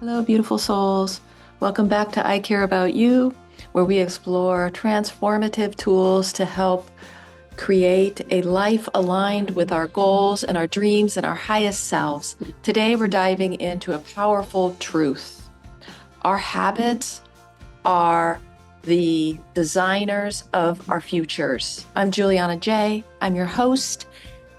Hello, beautiful souls. Welcome back to I Care About You, where we explore transformative tools to help create a life aligned with our goals and our dreams and our highest selves. Today, we're diving into a powerful truth. Our habits are the designers of our futures. I'm Juliana J. I'm your host.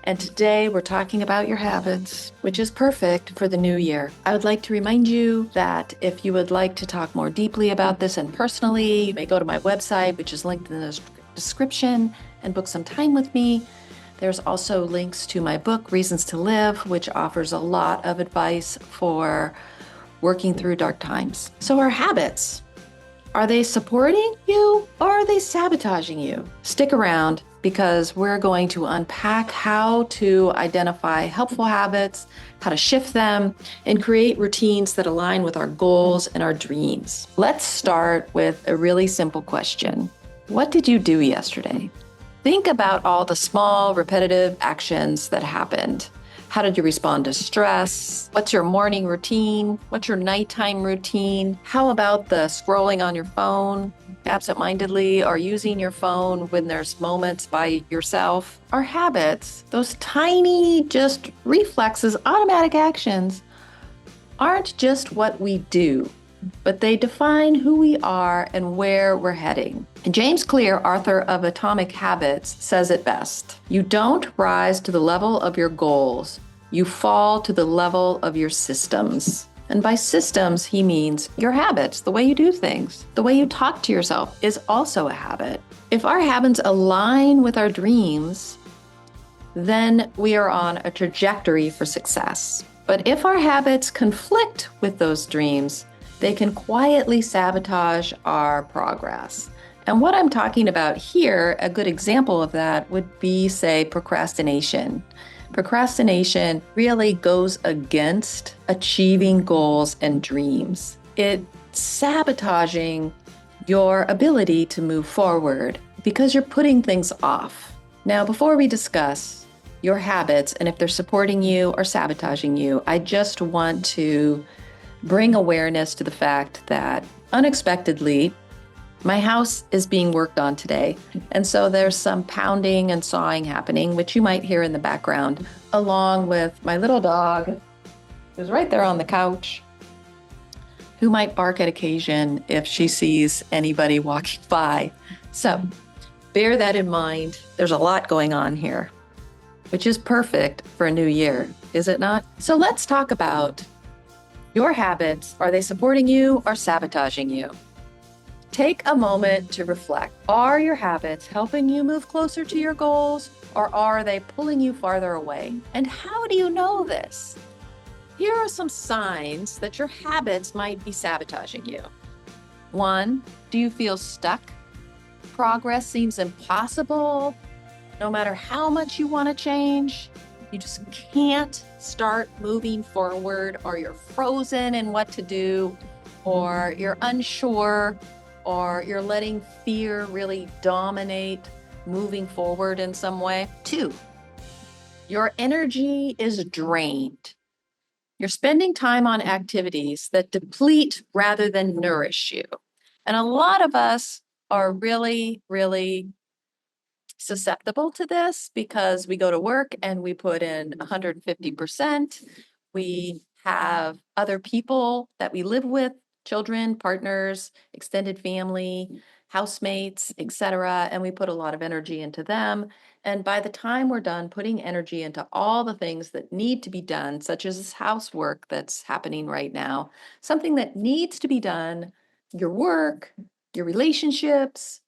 And today we're talking about your habits, which is perfect for the new year. I would like to remind you that if you would like to talk more deeply about this and personally, you may go to my website, which is linked in the description, and book some time with me. There's also links to my book, Reasons to Live, which offers a lot of advice for working through dark times. So our habits, are they supporting you or are they sabotaging you? Stick around because we're going to unpack how to identify helpful habits, how to shift them, and create routines that align with our goals and our dreams. Let's start with a really simple question. What did you do yesterday? Think about all the small, repetitive actions that happened. How did you respond to stress? What's your morning routine? What's your nighttime routine? How about the scrolling on your phone absentmindedly or using your phone when there's moments by yourself? Our habits, those tiny just reflexes, automatic actions, aren't just what we do, but they define who we are and where we're heading. And James Clear, author of Atomic Habits, says it best. You don't rise to the level of your goals. You fall to the level of your systems. And by systems, he means your habits, the way you do things, the way you talk to yourself is also a habit. If our habits align with our dreams, then we are on a trajectory for success. But if our habits conflict with those dreams, they can quietly sabotage our progress. And what I'm talking about here, a good example of that would be, say, procrastination. Procrastination really goes against achieving goals and dreams. It's sabotaging your ability to move forward because you're putting things off. Now, before we discuss your habits and if they're supporting you or sabotaging you, I just want to bring awareness to the fact that unexpectedly, my house is being worked on today. And so there's some pounding and sawing happening, which you might hear in the background, along with my little dog, who's right there on the couch, who might bark at occasion if she sees anybody walking by. So bear that in mind. There's a lot going on here, which is perfect for a new year, is it not? So let's talk about your habits. Are they supporting you or sabotaging you? Take a moment to reflect. Are your habits helping you move closer to your goals or are they pulling you farther away? And how do you know this? Here are some signs that your habits might be sabotaging you. 1, do you feel stuck? Progress seems impossible. No matter how much you want to change, you just can't start moving forward, or you're frozen in what to do, or you're unsure, or you're letting fear really dominate moving forward in some way. 2, your energy is drained. You're spending time on activities that deplete rather than nourish you. And a lot of us are really, really susceptible to this because we go to work and we put in 150%. We have other people that we live with, children, partners, extended family, housemates, etc., and we put a lot of energy into them. And by the time we're done putting energy into all the things that need to be done, such as this housework that's happening right now, something that needs to be done, your work, your relationships,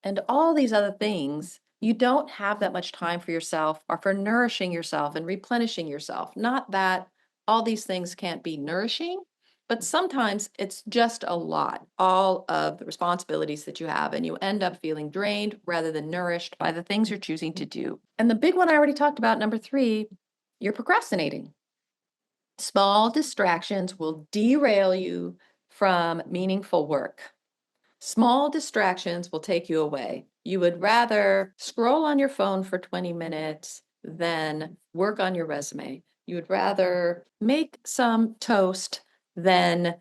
and all these other things, you don't have that much time for yourself or for nourishing yourself and replenishing yourself. Not that all these things can't be nourishing, but sometimes it's just a lot, all of the responsibilities that you have, and you end up feeling drained rather than nourished by the things you're choosing to do. And the big one I already talked about, number 3, you're procrastinating. Small distractions will derail you from meaningful work. Small distractions will take you away. You would rather scroll on your phone for 20 minutes than work on your resume. You would rather make some toast then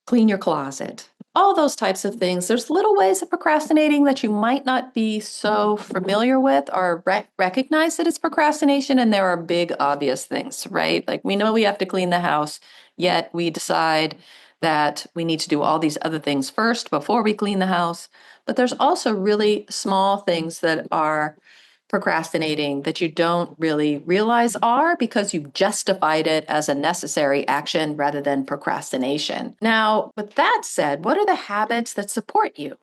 clean your closet. All those types of things. There's little ways of procrastinating that you might not be so familiar with or recognize that it's procrastination. And there are big, obvious things, right? Like we know we have to clean the house, yet we decide that we need to do all these other things first before we clean the house. But there's also really small things that are procrastinating that you don't really realize are because you've justified it as a necessary action rather than procrastination. Now, with that said, what are the habits that support you?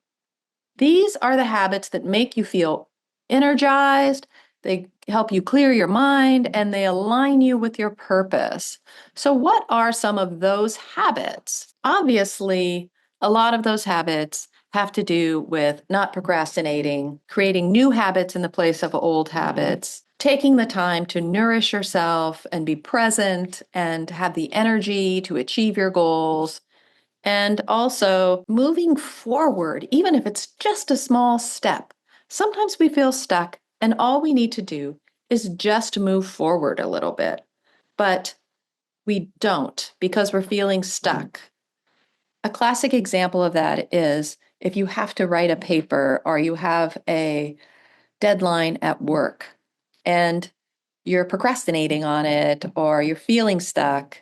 These are the habits that make you feel energized, they help you clear your mind, and they align you with your purpose. So, what are some of those habits? Obviously, a lot of those habits have to do with not procrastinating, creating new habits in the place of old habits, taking the time to nourish yourself and be present and have the energy to achieve your goals, and also moving forward, even if it's just a small step. Sometimes we feel stuck, and all we need to do is just move forward a little bit. But we don't because we're feeling stuck. A classic example of that is if you have to write a paper or you have a deadline at work and you're procrastinating on it or you're feeling stuck.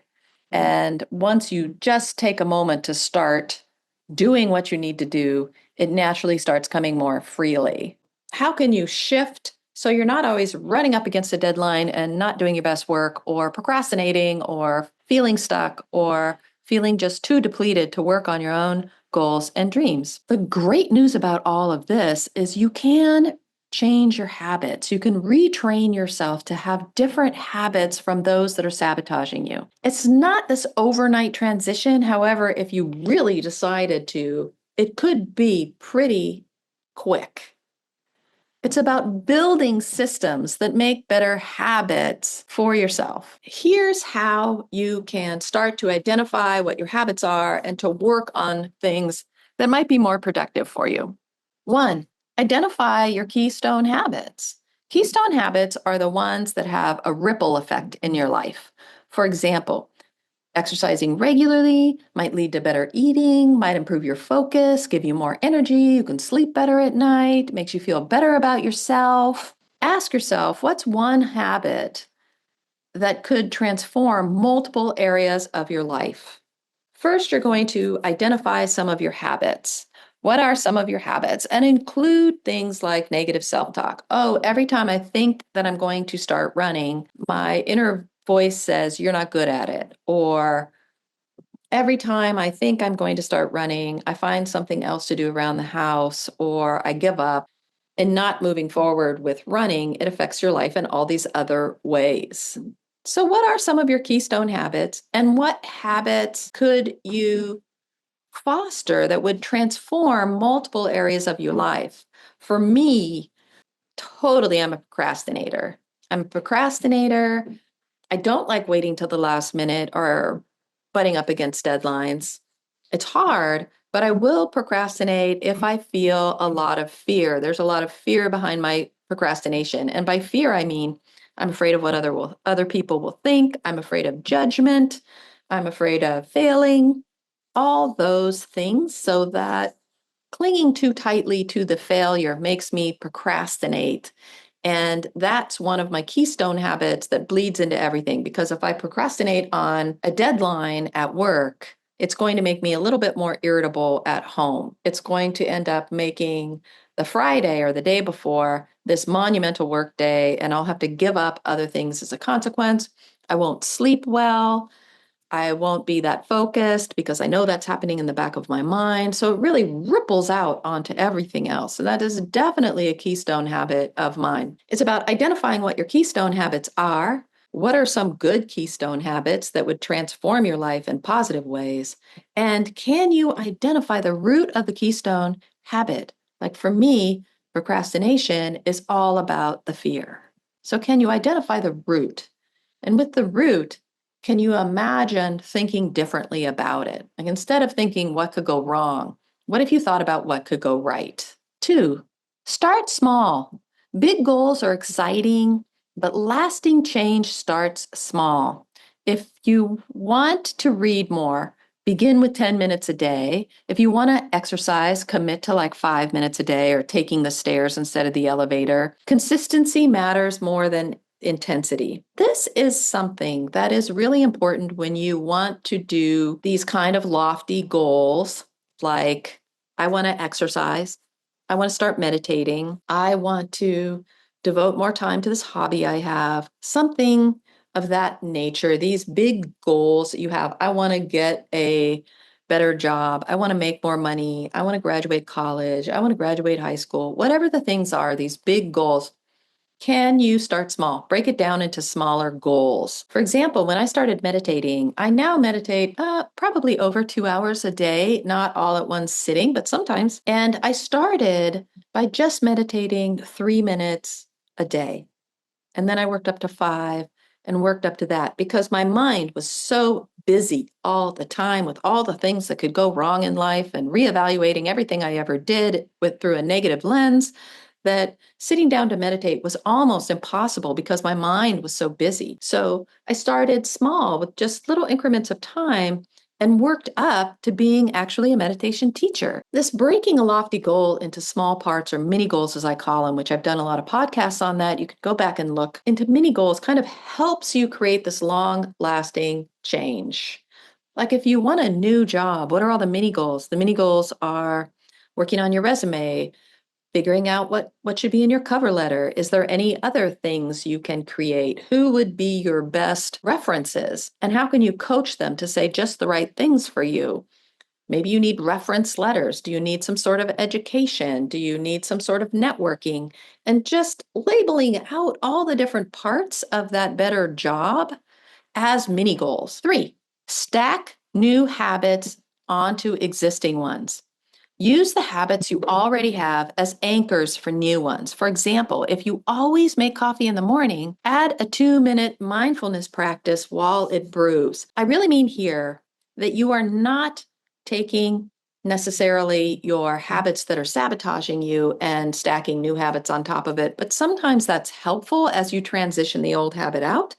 And once you just take a moment to start doing what you need to do, it naturally starts coming more freely. How can you shift so you're not always running up against a deadline and not doing your best work or procrastinating or feeling stuck or feeling just too depleted to work on your own goals and dreams? The great news about all of this is you can change your habits. You can retrain yourself to have different habits from those that are sabotaging you. It's not this overnight transition. However, if you really decided to, it could be pretty quick. It's about building systems that make better habits for yourself. Here's how you can start to identify what your habits are and to work on things that might be more productive for you. One, identify your keystone habits. Keystone habits are the ones that have a ripple effect in your life. For example, exercising regularly might lead to better eating, might improve your focus, give you more energy, you can sleep better at night, makes you feel better about yourself. Ask yourself, what's one habit that could transform multiple areas of your life? First, you're going to identify some of your habits. What are some of your habits? And include things like negative self-talk. Oh, every time I think that I'm going to start running, my inner voice says, you're not good at it. Or every time I think I'm going to start running, I find something else to do around the house, or I give up. And not moving forward with running, it affects your life in all these other ways. So, what are some of your keystone habits, and what habits could you foster that would transform multiple areas of your life? For me, totally, I'm a procrastinator. I'm a procrastinator. I don't like waiting till the last minute or butting up against deadlines. It's hard, but I will procrastinate if I feel a lot of fear. There's a lot of fear behind my procrastination. And by fear, I mean I'm afraid of what other people will think. I'm afraid of judgment. I'm afraid of failing, all those things, so that clinging too tightly to the failure makes me procrastinate. And that's one of my keystone habits that bleeds into everything. Because if I procrastinate on a deadline at work, it's going to make me a little bit more irritable at home. It's going to end up making the Friday or the day before this monumental work day, and I'll have to give up other things as a consequence. I won't sleep well. I won't be that focused because I know that's happening in the back of my mind. So it really ripples out onto everything else. And that is definitely a keystone habit of mine. It's about identifying what your keystone habits are. What are some good keystone habits that would transform your life in positive ways? And can you identify the root of the keystone habit? Like for me, procrastination is all about the fear. So can you identify the root? And with the root, can you imagine thinking differently about it? Like instead of thinking what could go wrong, what if you thought about what could go right? Two, start small. Big goals are exciting, but lasting change starts small. If you want to read more, Begin with 10 minutes a day. If you want to exercise, commit to like 5 minutes a day or taking the stairs instead of the elevator. Consistency matters more than intensity. This is something that is really important when you want to do these kind of lofty goals, like I want to exercise, I want to start meditating, I want to devote more time to this hobby I have, something of that nature, these big goals that you have. I want to get a better job. I want to make more money. I want to graduate college. I want to graduate high school. Whatever the things are, these big goals, can you start small? Break it down into smaller goals. For example, when I started meditating, I now meditate probably over 2 hours a day, not all at one sitting, but sometimes. And I started by just meditating 3 minutes a day. And then I worked up to 5 and worked up to that because my mind was so busy all the time with all the things that could go wrong in life and reevaluating everything I ever did with through a negative lens that sitting down to meditate was almost impossible because my mind was so busy. So I started small with just little increments of time and worked up to being actually a meditation teacher. This breaking a lofty goal into small parts, or mini goals as I call them, which I've done a lot of podcasts on that. You could go back and look into mini goals, kind of helps you create this long lasting change. Like if you want a new job, what are all the mini goals? The mini goals are working on your resume, figuring out what should be in your cover letter. Is there any other things you can create? Who would be your best references? And how can you coach them to say just the right things for you? Maybe you need reference letters. Do you need some sort of education? Do you need some sort of networking? And just labeling out all the different parts of that better job as mini goals. 3, stack new habits onto existing ones. Use the habits you already have as anchors for new ones. For example, if you always make coffee in the morning, add a 2-minute mindfulness practice while it brews. I really mean here that you are not taking necessarily your habits that are sabotaging you and stacking new habits on top of it, but sometimes that's helpful as you transition the old habit out.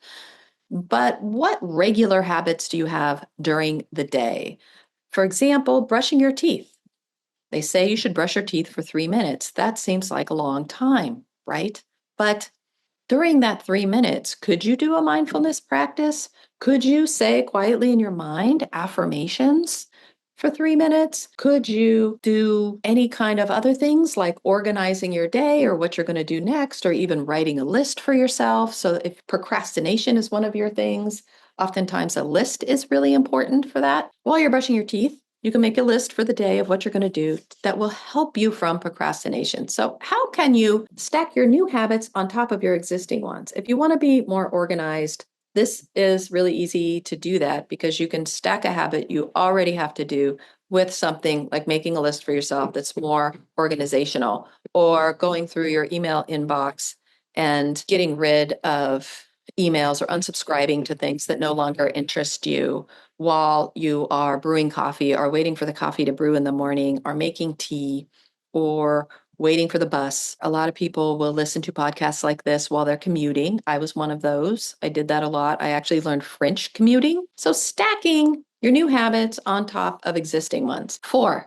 But what regular habits do you have during the day? For example, brushing your teeth. They say you should brush your teeth for 3 minutes. That seems like a long time, right? But during that 3 minutes, could you do a mindfulness practice? Could you say quietly in your mind affirmations for 3 minutes? Could you do any kind of other things like organizing your day or what you're going to do next, or even writing a list for yourself? So if procrastination is one of your things, oftentimes a list is really important for that. While you're brushing your teeth, you can make a list for the day of what you're going to do that will help you from procrastination. So, how can you stack your new habits on top of your existing ones? If you want to be more organized, this is really easy to do that because you can stack a habit you already have to do with something like making a list for yourself that's more organizational, or going through your email inbox and getting rid of emails or unsubscribing to things that no longer interest you while you are brewing coffee or waiting for the coffee to brew in the morning or making tea or waiting for the bus. A lot of people will listen to podcasts like this while they're commuting. I was one of those. I did that a lot. I actually learned French commuting. So stacking your new habits on top of existing ones. 4,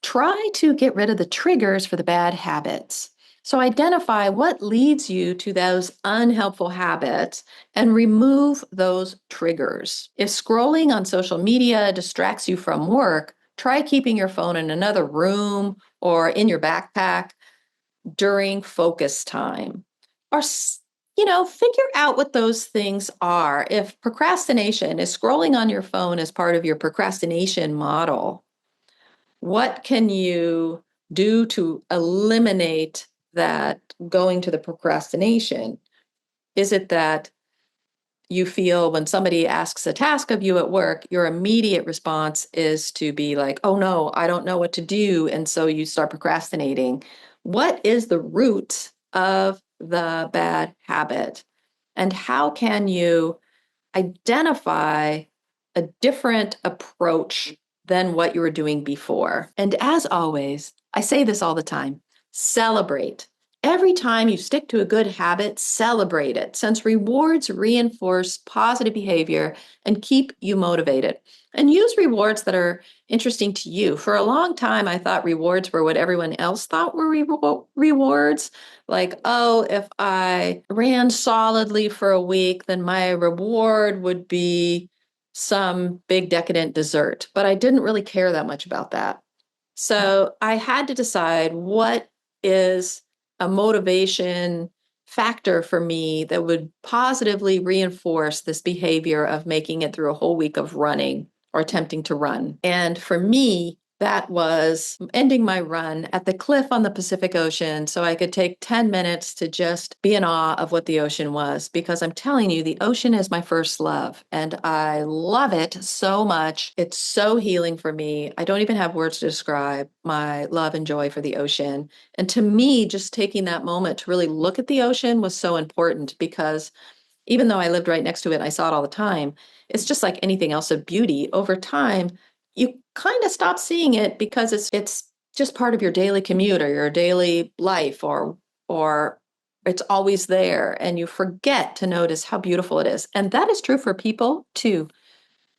try to get rid of the triggers for the bad habits. So identify what leads you to those unhelpful habits and remove those triggers. If scrolling on social media distracts you from work, try keeping your phone in another room or in your backpack during focus time. Or figure out what those things are. If procrastination is scrolling on your phone as part of your procrastination model, what can you do to eliminate that going to the procrastination? Is it that you feel when somebody asks a task of you at work, your immediate response is to be like, oh no, I don't know what to do. And so you start procrastinating. What is the root of the bad habit? And how can you identify a different approach than what you were doing before? And as always, I say this all the time, celebrate Every time you stick to a good habit, celebrate it, since rewards reinforce positive behavior and keep you motivated. And use rewards that are interesting to you. For a long time, I thought rewards were what everyone else thought were rewards. Like, oh, if I ran solidly for a week, then my reward would be some big decadent dessert. But I didn't really care that much about that. So I had to decide what is a motivation factor for me that would positively reinforce this behavior of making it through a whole week of running or attempting to run. And for me, that was ending my run at the cliff on the Pacific Ocean so I could take 10 minutes to just be in awe of what the ocean was. Because I'm telling you, the ocean is my first love and I love it so much. It's so healing for me. I don't even have words to describe my love and joy for the ocean. And to me, just taking that moment to really look at the ocean was so important because even though I lived right next to it, I saw it all the time. It's just like anything else of beauty. Over time, you kind of stop seeing it because it's just part of your daily commute or your daily life or it's always there and you forget to notice how beautiful it is. And that is true for people too.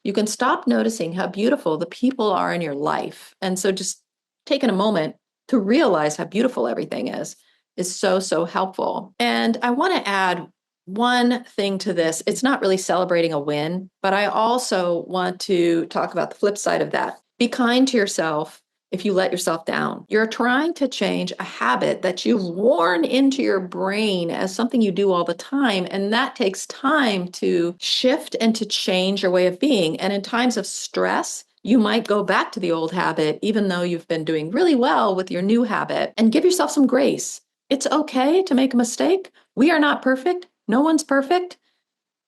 You can stop noticing how beautiful the people are in your life. And so just taking a moment to realize how beautiful everything is so, so helpful. And I want to add one thing to this. It's not really celebrating a win, but I also want to talk about the flip side of that. Be kind to yourself if you let yourself down. You're trying to change a habit that you've worn into your brain as something you do all the time. And that takes time to shift and to change your way of being. And in times of stress, you might go back to the old habit, even though you've been doing really well with your new habit, and give yourself some grace. It's okay to make a mistake. We are not perfect. No one's perfect.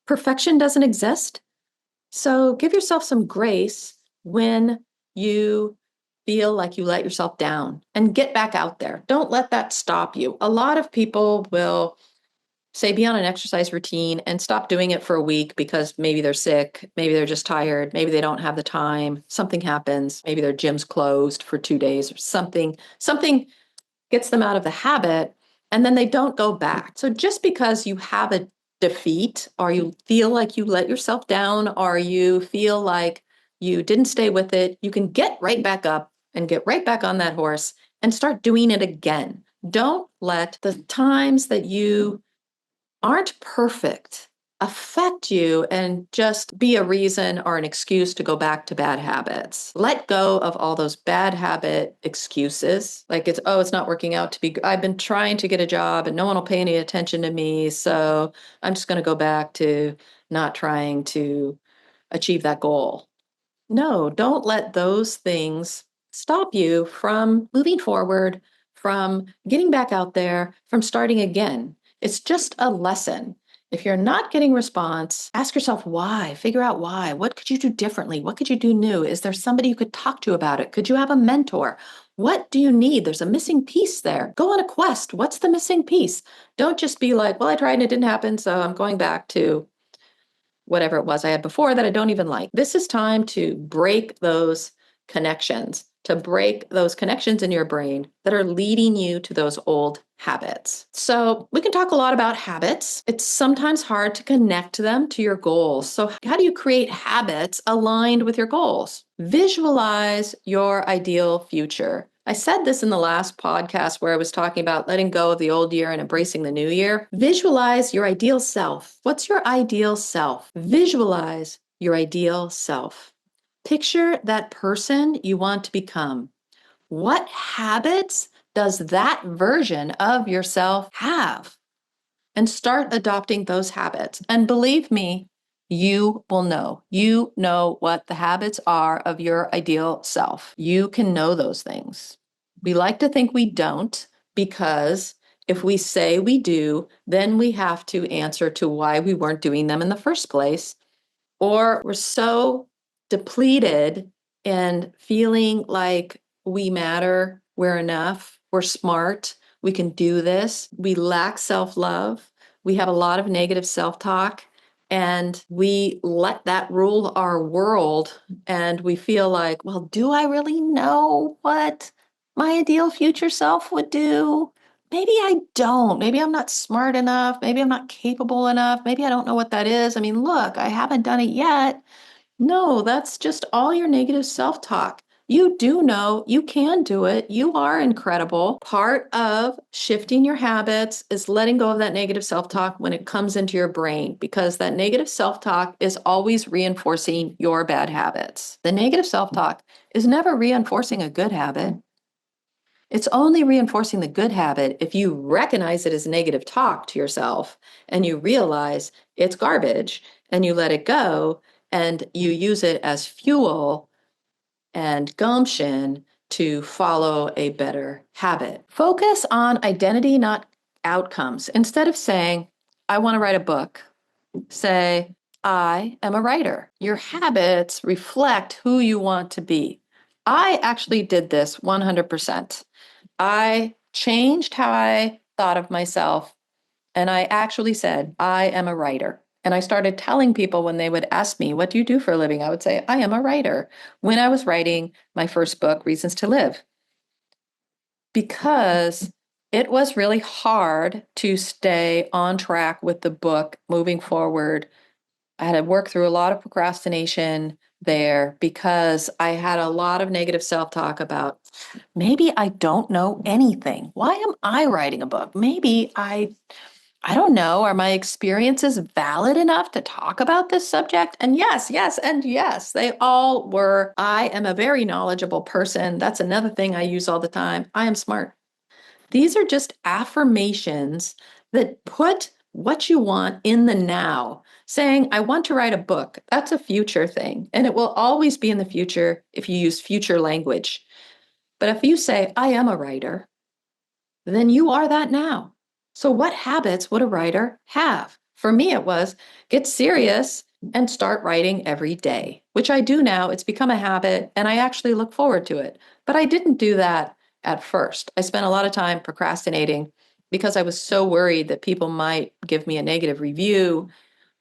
Perfection doesn't exist. So give yourself some grace when you feel like you let yourself down and get back out there. Don't let that stop you. A lot of people will say be on an exercise routine and stop doing it for a week because maybe they're sick, maybe they're just tired, maybe they don't have the time, something happens, maybe their gym's closed for 2 days or something gets them out of the habit, and then they don't go back. So just because you have a defeat, or you feel like you let yourself down, or you feel like you didn't stay with it, you can get right back up and get right back on that horse and start doing it again. Don't let the times that you aren't perfect affect you and just be a reason or an excuse to go back to bad habits. Let go of all those bad habit excuses. Like it's not working out to be, I've been trying to get a job and no one will pay any attention to me. So I'm just going to go back to not trying to achieve that goal. No, don't let those things stop you from moving forward, from getting back out there, from starting again. It's just a lesson. If you're not getting response, ask yourself why. Figure out why. What could you do differently? What could you do new? Is there somebody you could talk to about it? Could you have a mentor? What do you need? There's a missing piece there. Go on a quest. What's the missing piece? Don't just be like, well, I tried and it didn't happen, so I'm going back to whatever it was I had before that I don't even like. This is time to break those connections, to break those connections in your brain that are leading you to those old habits. So we can talk a lot about habits. It's sometimes hard to connect them to your goals. So how do you create habits aligned with your goals? Visualize your ideal future. I said this in the last podcast where I was talking about letting go of the old year and embracing the new year. Visualize your ideal self. What's your ideal self? Visualize your ideal self. Picture that person you want to become. What habits does that version of yourself have? And start adopting those habits. And believe me, you will know. You know what the habits are of your ideal self. You can know those things. We like to think we don't because if we say we do, then we have to answer to why we weren't doing them in the first place. Or we're so depleted and feeling like we matter, we're enough, we're smart, we can do this. We lack self-love. We have a lot of negative self-talk, and we let that rule our world. And we feel like, well, do I really know what my ideal future self would do? maybe I don't. Maybe I'm not smart enough. Maybe I'm not capable enough. Maybe I don't know what that is. I mean, look, I haven't done it yet. No, that's just all your negative self-talk. You do know you can do it. You are incredible. Part of shifting your habits is letting go of that negative self-talk when it comes into your brain, because that negative self-talk is always reinforcing your bad habits. The negative self-talk is never reinforcing a good habit. It's only reinforcing the good habit if you recognize it as negative talk to yourself and you realize it's garbage and you let it go and you use it as fuel and gumption to follow a better habit. Focus on identity, not outcomes. Instead of saying, I want to write a book, say, I am a writer. Your habits reflect who you want to be. I actually did this 100%. I changed how I thought of myself. And I actually said, I am a writer. And I started telling people when they would ask me, what do you do for a living? I would say, I am a writer. When I was writing my first book, Reasons to Live, because it was really hard to stay on track with the book moving forward. I had to work through a lot of procrastination there because I had a lot of negative self-talk about maybe I don't know anything. Why am I writing a book? Maybe I don't know, are my experiences valid enough to talk about this subject? And yes, yes, and yes, they all were. I am a very knowledgeable person. That's another thing I use all the time. I am smart. These are just affirmations that put what you want in the now. Saying, I want to write a book, that's a future thing. And it will always be in the future if you use future language. But if you say, I am a writer, then you are that now. So, what habits would a writer have? For me, it was get serious and start writing every day, which I do now. It's become a habit and I actually look forward to it. But I didn't do that at first. I spent a lot of time procrastinating because I was so worried that people might give me a negative review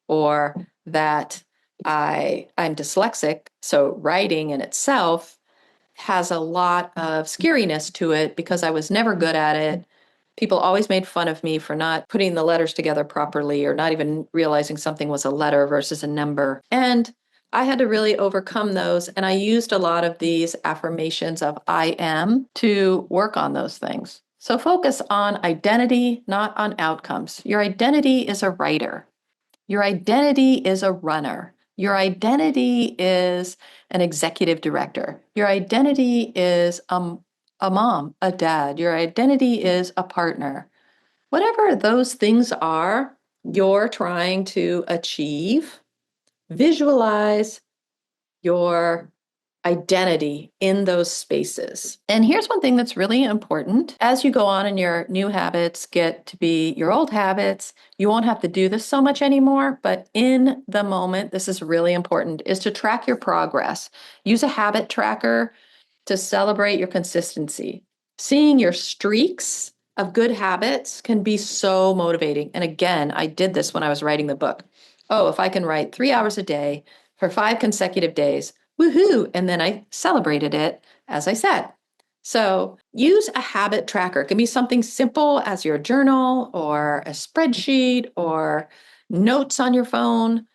or that I'm dyslexic. So, writing in itself has a lot of scariness to it because I was never good at it. People always made fun of me for not putting the letters together properly or not even realizing something was a letter versus a number. And I had to really overcome those. And I used a lot of these affirmations of I am to work on those things. So focus on identity, not on outcomes. Your identity is a writer. Your identity is a runner. Your identity is an executive director. Your identity is a mom, a dad. Your identity is a partner. Whatever those things are you're trying to achieve, visualize your identity in those spaces. And here's one thing that's really important. As you go on and your new habits get to be your old habits, you won't have to do this so much anymore, but in the moment, this is really important, is to track your progress. Use a habit tracker to celebrate your consistency. Seeing your streaks of good habits can be so motivating. And again, I did this when I was writing the book. Oh, if I can write 3 hours a day for 5 consecutive days, woohoo. And then I celebrated it, as I said. So use a habit tracker. It can be something simple as your journal or a spreadsheet or notes on your phone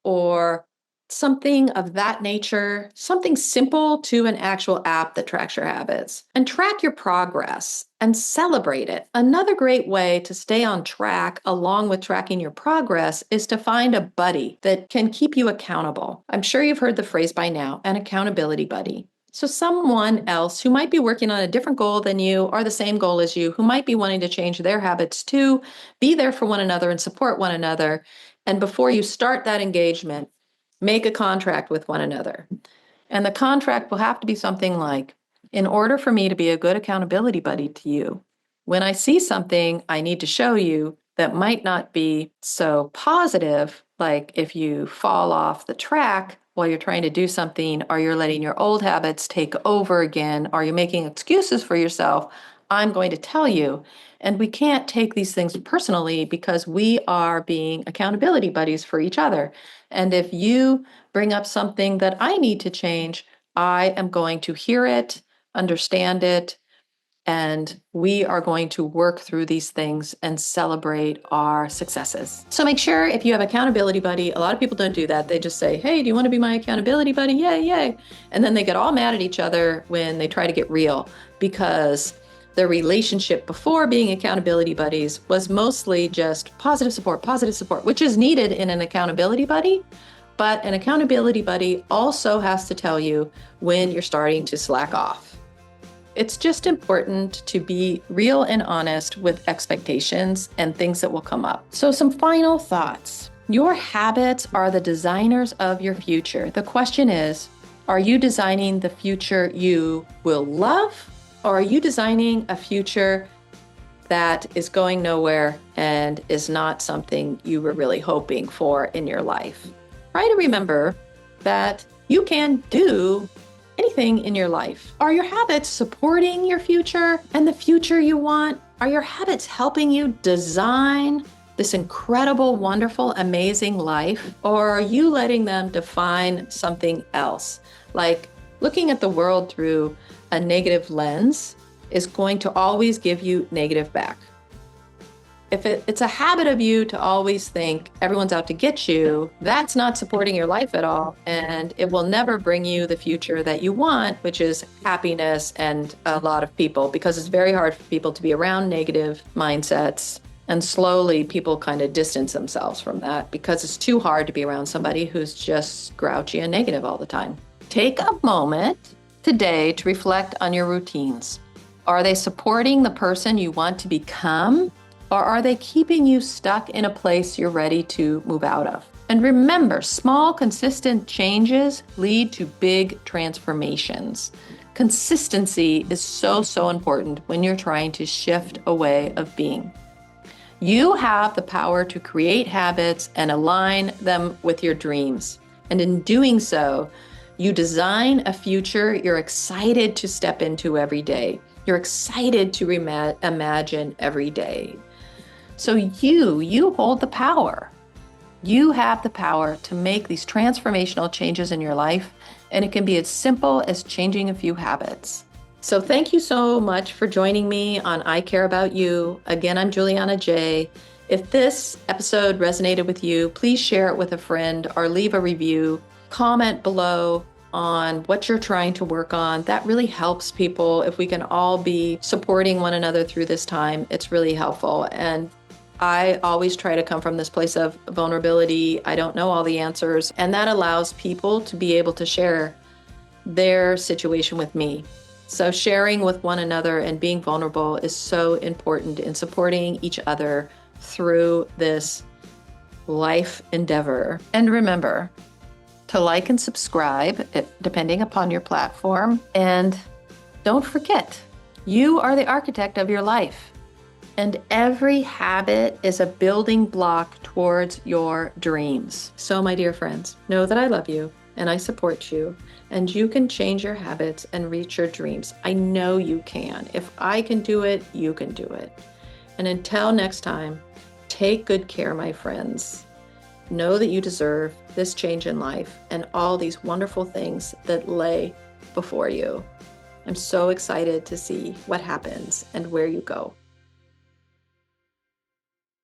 or something of that nature, something simple to an actual app that tracks your habits. And track your progress and celebrate it. Another great way to stay on track along with tracking your progress is to find a buddy that can keep you accountable. I'm sure you've heard the phrase by now, an accountability buddy. So someone else who might be working on a different goal than you or the same goal as you, who might be wanting to change their habits too, be there for one another and support one another. And before you start that engagement, make a contract with one another. And the contract will have to be something like, in order for me to be a good accountability buddy to you, when I see something I need to show you that might not be so positive, like if you fall off the track while you're trying to do something, or you're letting your old habits take over again, or you're making excuses for yourself, I'm going to tell you. And we can't take these things personally because we are being accountability buddies for each other. And if you bring up something that I need to change, I am going to hear it, understand it, And we are going to work through these things and celebrate our successes. So make sure if you have accountability buddy, a lot of people don't do that. They just say, hey, do you want to be my accountability buddy? Yay, yay. And then they get all mad at each other when they try to get real, because the relationship before being accountability buddies was mostly just positive support, which is needed in an accountability buddy. But an accountability buddy also has to tell you when you're starting to slack off. It's just important to be real and honest with expectations and things that will come up. So some final thoughts. Your habits are the designers of your future. The question is, are you designing the future you will love, or are you designing a future that is going nowhere and is not something you were really hoping for in your life? Try to remember that you can do anything in your life. Are your habits supporting your future and the future you want? Are your habits helping you design this incredible, wonderful, amazing life? Or are you letting them define something else? Like looking at the world through a negative lens is going to always give you negative back. If it's a habit of you to always think everyone's out to get you, that's not supporting your life at all. And it will never bring you the future that you want, which is happiness and a lot of people, because it's very hard for people to be around negative mindsets. And slowly people kind of distance themselves from that because it's too hard to be around somebody who's just grouchy and negative all the time. Take a moment today to reflect on your routines. Are they supporting the person you want to become? Or are they keeping you stuck in a place you're ready to move out of? And remember, small, consistent changes lead to big transformations. Consistency is so, so important when you're trying to shift a way of being. You have the power to create habits and align them with your dreams. And in doing so, you design a future you're excited to step into every day. You're excited to imagine every day. So you hold the power. You have the power to make these transformational changes in your life, and it can be as simple as changing a few habits. So thank you so much for joining me on I Care About You. Again, I'm Juliana J. If this episode resonated with you, please share it with a friend or leave a review. Comment below on what you're trying to work on. That really helps people. If we can all be supporting one another through this time, it's really helpful. And I always try to come from this place of vulnerability. I don't know all the answers, and that allows people to be able to share their situation with me. So sharing with one another and being vulnerable is so important in supporting each other through this life endeavor. And remember to like and subscribe, depending upon your platform. And don't forget, you are the architect of your life. And every habit is a building block towards your dreams. So my dear friends, know that I love you and I support you, and you can change your habits and reach your dreams. I know you can. If I can do it, you can do it. And until next time, take good care, my friends. Know that you deserve this change in life and all these wonderful things that lay before you. I'm so excited to see what happens and where you go.